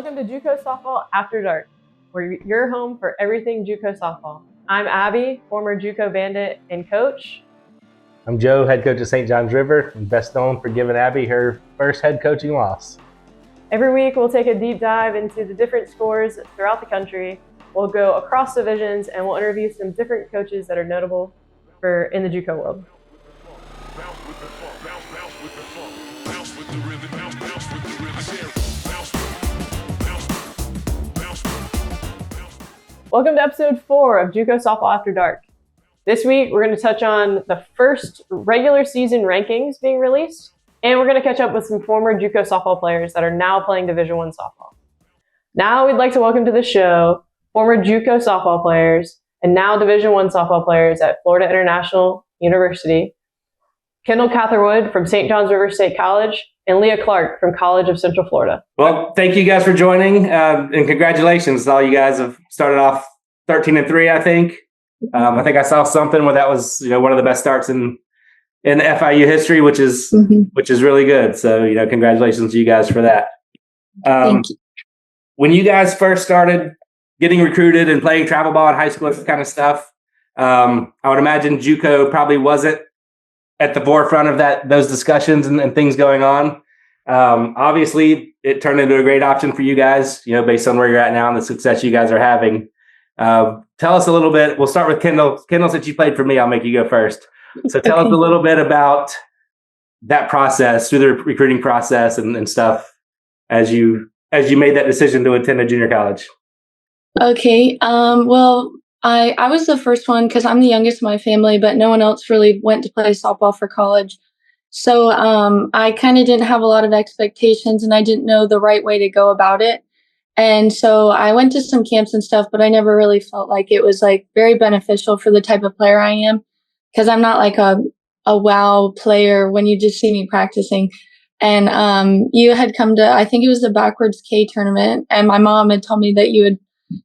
welcome to JuCo Softball After Dark, where you're home for everything JuCo softball. I'm Abby, former JuCo Bandit and coach. I'm Joe, head coach of St. John's River, and best known for giving Abby her first head coaching loss. Every week, we'll take a deep dive into the different scores throughout the country. We'll go across divisions, and we'll interview some different coaches that are notable in the JuCo world. Welcome to episode 4 of JuCo Softball After Dark. This week, we're going to touch on the first regular season rankings being released, and we're going to catch up with some former JuCo softball players that are now playing Division I softball. Now, we'd like to welcome to the show former JuCo softball players and now Division I softball players at Florida International University, Kendall Catherwood from St. John's River State College, and Leah Clark from College of Central Florida. Well, thank you guys for joining, and congratulations. All you guys have started off 13-3, I think. I think I saw something where that was, one of the best starts in FIU history, which is really good. So, congratulations to you guys for that. Thank you. When you guys first started getting recruited and playing travel ball in high school, that kind of stuff, I would imagine JuCo probably wasn't at the forefront of those discussions and things going on. Obviously, it turned into a great option for you guys, based on where you're at now and the success you guys are having. Tell us a little bit. We'll start with Kendall. Kendall, since you played for me, I'll make you go first. So tell us a little bit about that process, through the recruiting process and stuff, as you made that decision to attend a junior college. Okay. Well, I was the first one because I'm the youngest in my family, but no one else really went to play softball for college. So I kind of didn't have a lot of expectations, and I didn't know the right way to go about it. And so I went to some camps and stuff, but I never really felt like it was very beneficial for the type of player I am, because I'm not like a wow player when you just see me practicing. And you had come to, I think it was the Backwards K tournament, and my mom had told me that you had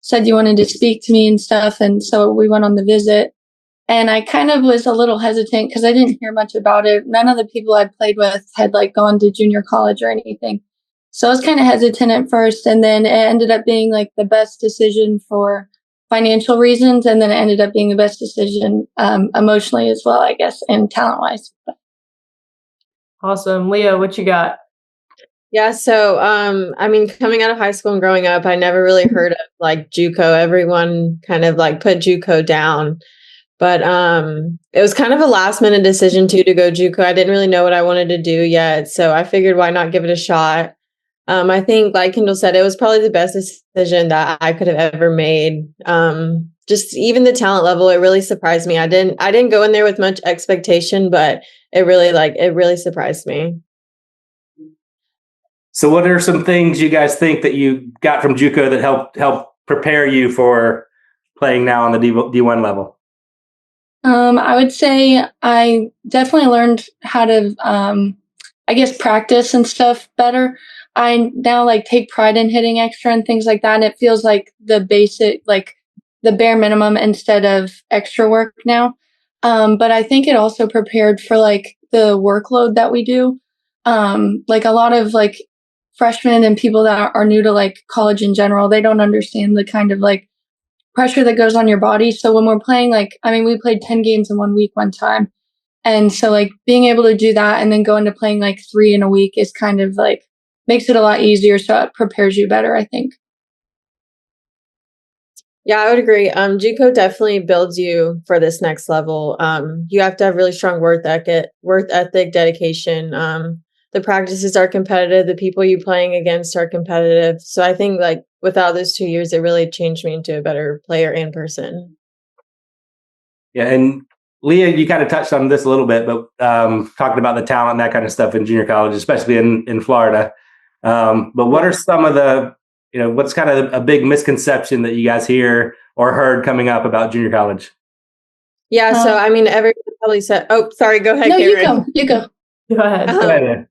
said you wanted to speak to me and stuff. And so we went on the visit, and I kind of was a little hesitant because I didn't hear much about it. None of the people I played with had gone to junior college or anything. So I was kind of hesitant at first, and then it ended up being the best decision for financial reasons. And then it ended up being the best decision emotionally as well, I guess, and talent wise. Awesome. Leah, what you got? Yeah, so coming out of high school and growing up, I never really heard of JuCo. Everyone kind of put JuCo down. But it was kind of a last minute decision to go JuCo. I didn't really know what I wanted to do yet, so I figured why not give it a shot. I think, like Kendall said, it was probably the best decision that I could have ever made. Just even the talent level, it really surprised me. I didn't go in there with much expectation, but it really surprised me. So what are some things you guys think that you got from JuCo that helped prepare you for playing now on the D1 level? I would say I definitely learned how to, practice and stuff better. I now take pride in hitting extra and things like that. And it feels like the basic, the bare minimum instead of extra work now. But I think it also prepared for the workload that we do. A lot of freshmen and people that are new to college in general, they don't understand the kind of pressure that goes on your body. So when we're playing, we played 10 games in 1 week one time. And so being able to do that and then go into playing 3 in a week is kind of makes it a lot easier. So it prepares you better, I think. Yeah, I would agree. JuCo definitely builds you for this next level. You have to have really strong work ethic, dedication. The practices are competitive. The people you're playing against are competitive. So I think without those 2 years, it really changed me into a better player and person. Yeah, and Leah, you kind of touched on this a little bit, but talking about the talent and that kind of stuff in junior college, especially in Florida. But what are some of the, what's kind of a big misconception that you guys hear or heard coming up about junior college? Yeah, so everyone probably said, oh, sorry, go ahead, no, Karen. You go. Go ahead.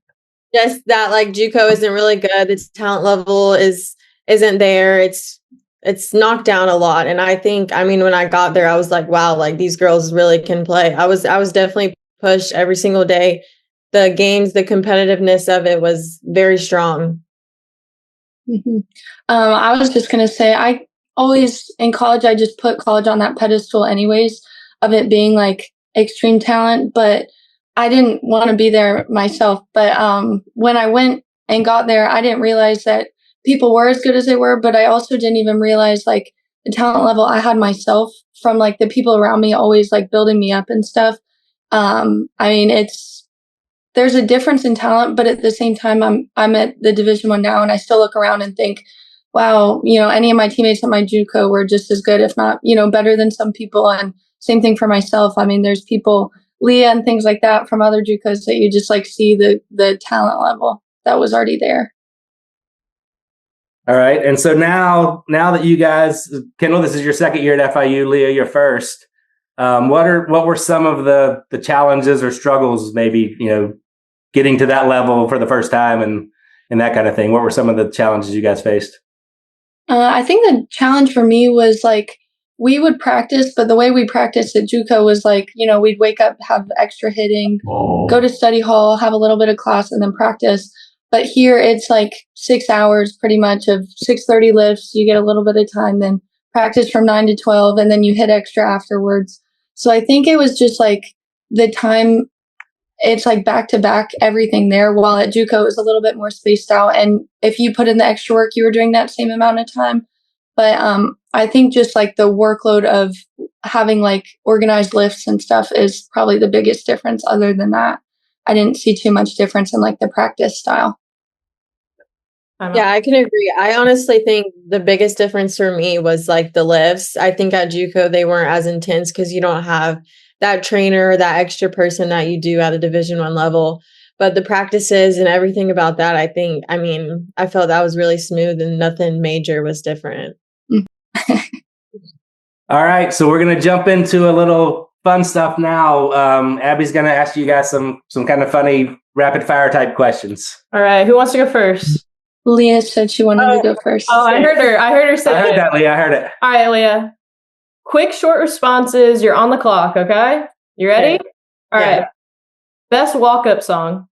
Just that JuCo isn't really good. Its talent level isn't there. It's knocked down a lot. And I think, when I got there, I was wow, these girls really can play. I was definitely pushed every single day. The games, the competitiveness of it was very strong. hmm I was just gonna say, I always in college, I just put college on that pedestal, anyways, of it being like extreme talent. But I didn't want to be there myself. But when I went and got there, I didn't realize that people were as good as they were. But I also didn't even realize like the talent level I had myself from like the people around me, always like building me up and stuff. I mean, there's a difference in talent, but at the same time, I'm at the Division 1 now, and I still look around and think, wow, any of my teammates at my JUCO were just as good, if not, better than some people. And same thing for myself. I mean, there's people, Leah and things like that from other JUCOs that you just like see the talent level that was already there. All right. And so now that you guys, Kendall, this is your second year at FIU, Leah, your first. What were some of the challenges or struggles, maybe, getting to that level for the first time and that kind of thing? What were some of the challenges you guys faced? I think the challenge for me was like we would practice, but the way we practiced at JUCO was like, we'd wake up, have extra hitting, go to study hall, have a little bit of class, and then practice. But here it's like 6 hours pretty much of 6:30 lifts. You get a little bit of time, then practice from 9 to 12, and then you hit extra afterwards. So I think it was just like the time, it's like back to back everything there, while at JUCO it was a little bit more spaced out. And if you put in the extra work, you were doing that same amount of time. But I think just like the workload of having like organized lifts and stuff is probably the biggest difference. Other than that, I didn't see too much difference in like the practice style. Yeah, I can agree. I honestly think the biggest difference for me was like the lifts. I think at JUCO they weren't as intense because you don't have that trainer, that extra person that you do at a Division 1 level. But the practices and everything about that, I felt that was really smooth and nothing major was different. All right. So we're going to jump into a little fun stuff now. Abby's going to ask you guys some kind of funny rapid fire type questions. All right. Who wants to go first? Leah said she wanted to go first. Oh, I heard her say I heard that, Leah. I heard it. All right, Leah. Quick, short responses. You're on the clock, okay? You ready? Okay. All right. Best walk-up song.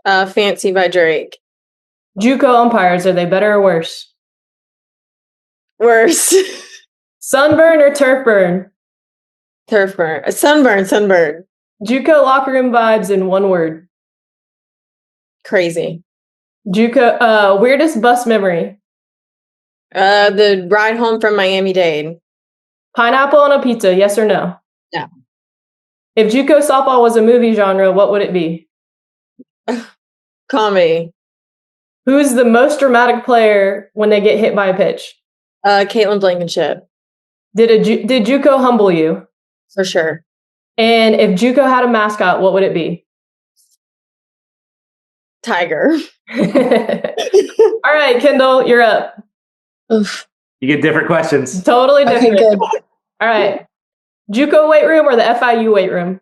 Fancy by Drake. JUCO umpires, are they better or worse? Worse. Sunburn or turf burn? Turf burn. Sunburn. JUCO locker room vibes in one word. Crazy. JUCO weirdest bus memory. The ride home from Miami-Dade. Pineapple on a pizza, yes or no? No. If JUCO softball was a movie genre, what would it be? Comedy. Who's the most dramatic player when they get hit by a pitch? Caitlin Blankenship. Did JUCO humble you? For sure. And if JUCO had a mascot, what would it be? Tiger. All right, Kendall, you're up. Oof. You get different questions. Totally different. Okay, good. All right. JUCO weight room or the FIU weight room?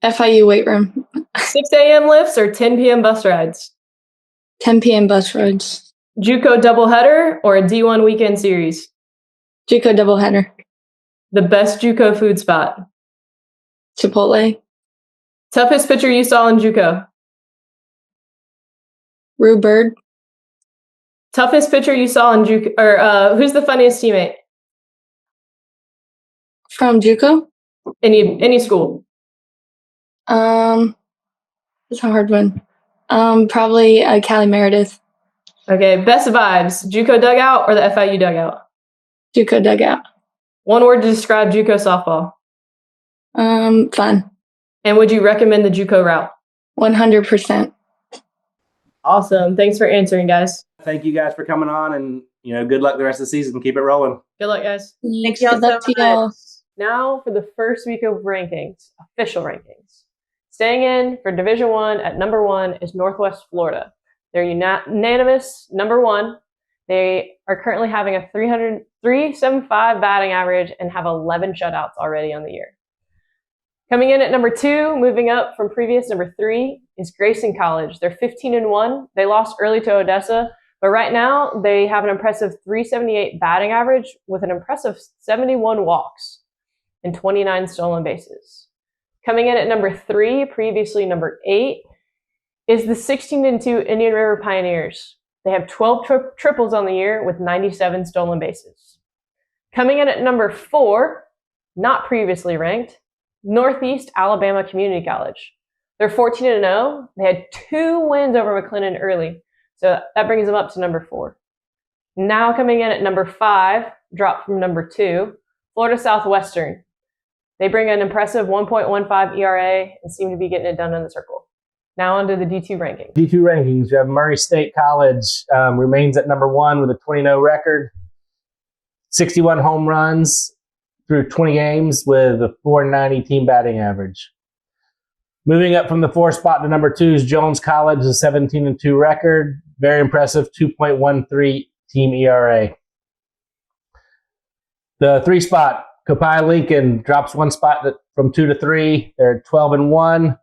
FIU weight room. 6 a.m. lifts or 10 p.m. bus rides? 10 p.m. bus rides. JUCO doubleheader or a D1 weekend series? JUCO doubleheader. The best JUCO food spot? Chipotle. Toughest pitcher you saw in JUCO? Rue Bird. Toughest pitcher you saw in JUCO, or who's the funniest teammate? From JUCO? Any school? It's a hard one. Probably Callie Meredith. Okay, best vibes, JUCO dugout or the FIU dugout? JUCO dugout. One word to describe JUCO softball. Fun. And would you recommend the JUCO route? 100%. Awesome. Thanks for answering, guys. Thank you guys for coming on, and good luck the rest of the season. Keep it rolling. Good luck, guys. Thanks. y'all Good luck so to y'all. Now for the first week of rankings, official rankings. Staying in for Division 1 at number 1 is Northwest Florida. They're unanimous number 1. They are currently having a 375 batting average and have 11 shutouts already on the year. Coming in at number 2, moving up from previous number 3, is Grayson College. They're 15-1. They lost early to Odessa, but right now they have an impressive 378 batting average with an impressive 71 walks and 29 stolen bases. Coming in at number 3, previously number 8, is the 16-2 Indian River Pioneers. They have 12 triples on the year with 97 stolen bases. Coming in at number 4, not previously ranked, Northeast Alabama Community College. They're 14-0. They had 2 wins over McLennan early, so that brings them up to number 4. Now coming in at number 5, dropped from number 2, Florida Southwestern. They bring an impressive 1.15 ERA and seem to be getting it done in the circle. Now onto the D2 rankings. D2 rankings, we have Murray State College remains at number 1 with a 20-0 record, 61 home runs through 20 games with a .490 team batting average. Moving up from the 4th spot to number 2 is Jones College, a 17-2 record, very impressive 2.13 team ERA. The 3 spot, Copiah Lincoln, drops 1 spot from 2 to 3. They're 12-1.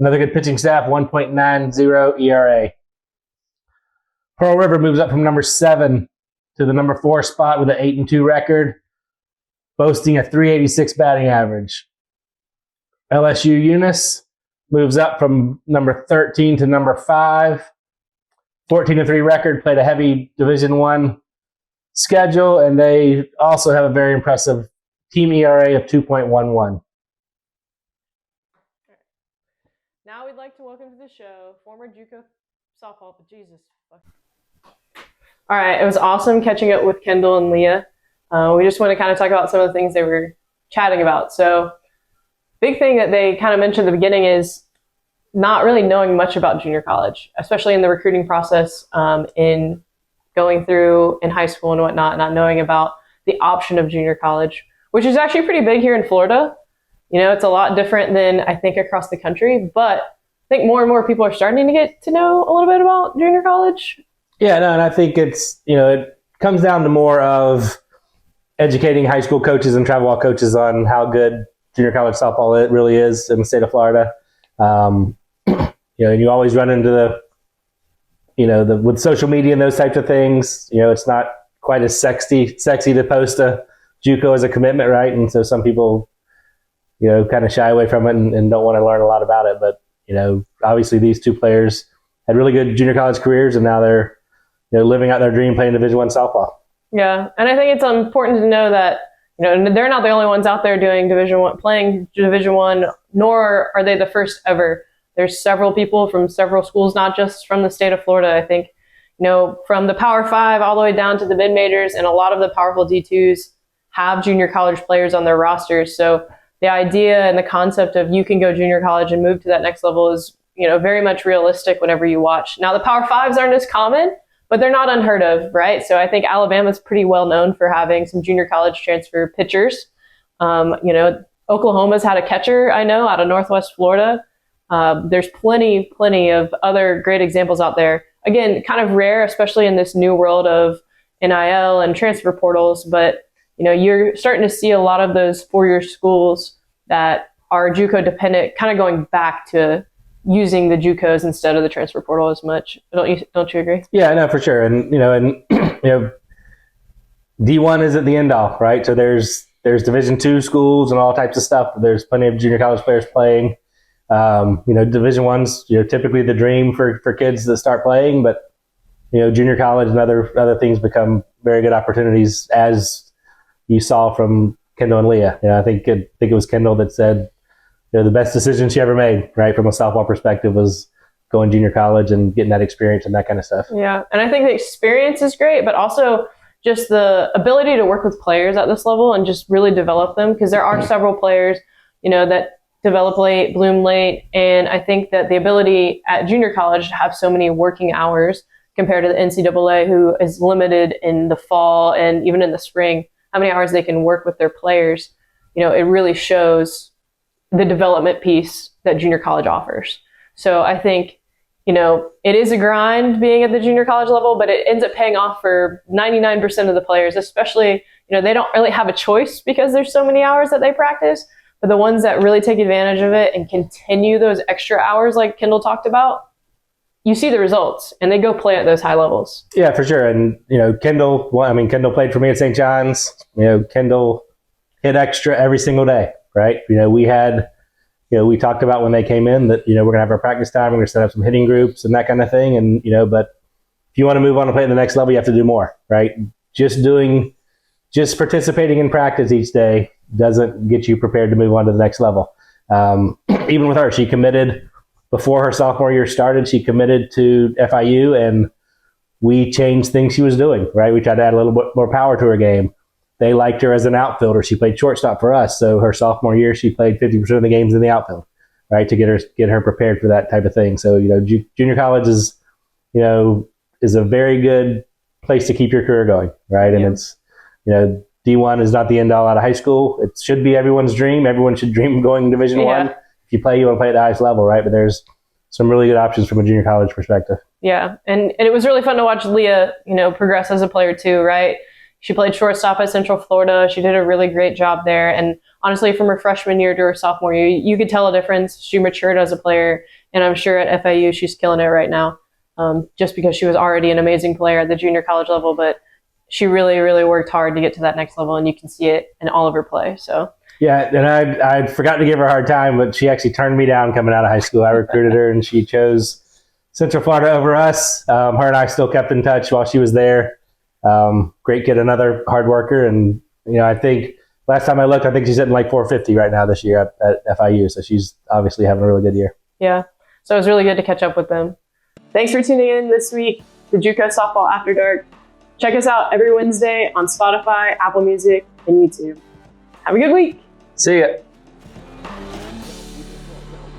Another good pitching staff, 1.90 ERA. Pearl River moves up from number 7 to the number 4 spot with an 8-2 record, boasting a .386 batting average. LSU Eunice moves up from number 13 to number 5, 14-3 record, played a heavy Division I schedule, and they also have a very impressive team ERA of 2.11. Now we'd like to welcome to the show former JuCo softball, but Jesus. All right, it was awesome catching up with Kendall and Leah. We just want to kind of talk about some of the things they were chatting about. So big thing that they kind of mentioned at the beginning is not really knowing much about junior college, especially in the recruiting process, in going through in high school and whatnot, not knowing about the option of junior college, which is actually pretty big here in Florida. You know, it's a lot different than I think across the country, but I think more and more people are starting to get to know a little bit about junior college. Yeah, no, and I think it's, it comes down to more of educating high school coaches and travel ball coaches on how good junior college softball it really is in the state of Florida. And you always run into with social media and those types of things, it's not quite as sexy to post a JuCo as a commitment, right? And so some people, kind of shy away from it and don't want to learn a lot about it. But, obviously these 2 players had really good junior college careers, and now they're, living out their dream playing Division I softball. Yeah. And I think it's important to know that, they're not the only ones out there doing playing Division I, nor are they the first ever. There's several people from several schools, not just from the state of Florida. I think, from the Power 5 all the way down to the mid-majors, and a lot of the powerful D2s have junior college players on their rosters. So the idea and the concept of you can go junior college and move to that next level is, very much realistic whenever you watch. Now, the Power 5s aren't as common, but they're not unheard of, right? So I think Alabama's pretty well known for having some junior college transfer pitchers. Oklahoma's had a catcher, I know, out of Northwest Florida. There's plenty of other great examples out there. Again, kind of rare, especially in this new world of NIL and transfer portals, but you're starting to see a lot of those 4-year schools that are JuCo dependent kind of going back to using the JuCos instead of the transfer portal as much. Don't you agree? Yeah, no, for sure. And D1 isn't the end all, right? So there's Division II schools and all types of stuff. There's plenty of junior college players playing. Division I's typically the dream for kids that start playing, but junior college and other things become very good opportunities, as you saw from Kendall and Leah. I think it was Kendall that said, the best decision she ever made, right, from a softball perspective, was going junior college and getting that experience and that kind of stuff. Yeah, and I think the experience is great, but also just the ability to work with players at this level and just really develop them, because there are several players, that develop late, bloom late, and I think that the ability at junior college to have so many working hours compared to the NCAA, who is limited in the fall and even in the spring, how many hours they can work with their players, it really shows the development piece that junior college offers. So I think, it is a grind being at the junior college level, but it ends up paying off for 99% of the players, especially, they don't really have a choice because there's so many hours that they practice, but the ones that really take advantage of it and continue those extra hours like Kendall talked about, you see the results, and they go play at those high levels. Yeah, for sure. And, Kendall played for me at St. John's. Kendall hit extra every single day, right? We had we talked about when they came in that, we're going to have our practice time. We're going to set up some hitting groups and that kind of thing. And, but if you want to move on to play at the next level, you have to do more, right? Just participating in practice each day doesn't get you prepared to move on to the next level. Even with her, she committed before her sophomore year started. She committed to FIU, and we changed things she was doing, right? We tried to add a little bit more power to her game. They liked her as an outfielder. She played shortstop for us. So her sophomore year, she played 50% of the games in the outfield, right? To get her prepared for that type of thing. So, junior college is a very good place to keep your career going, right? And it's, D1 is not the end all out of high school. It should be everyone's dream. Everyone should dream of going Division I. If you want to play at the highest level, right? But there's some really good options from a junior college perspective. Yeah, and it was really fun to watch Leah, progress as a player too, right? She played shortstop at Central Florida. She did a really great job there. And honestly, from her freshman year to her sophomore year, you could tell a difference. She matured as a player, and I'm sure at FIU she's killing it right now, just because she was already an amazing player at the junior college level, but she really, really worked hard to get to that next level, and you can see it in all of her play. So yeah, and I forgot to give her a hard time, but she actually turned me down coming out of high school. I recruited her, and she chose Central Florida over us. Her and I still kept in touch while she was there. Great kid, another hard worker, and I think last time I looked, I think she's hitting like 450 right now this year at FIU. So she's obviously having a really good year. Yeah, so it was really good to catch up with them. Thanks for tuning in this week to JuCo Softball After Dark. Check us out every Wednesday on Spotify, Apple Music, and YouTube. Have a good week. See ya.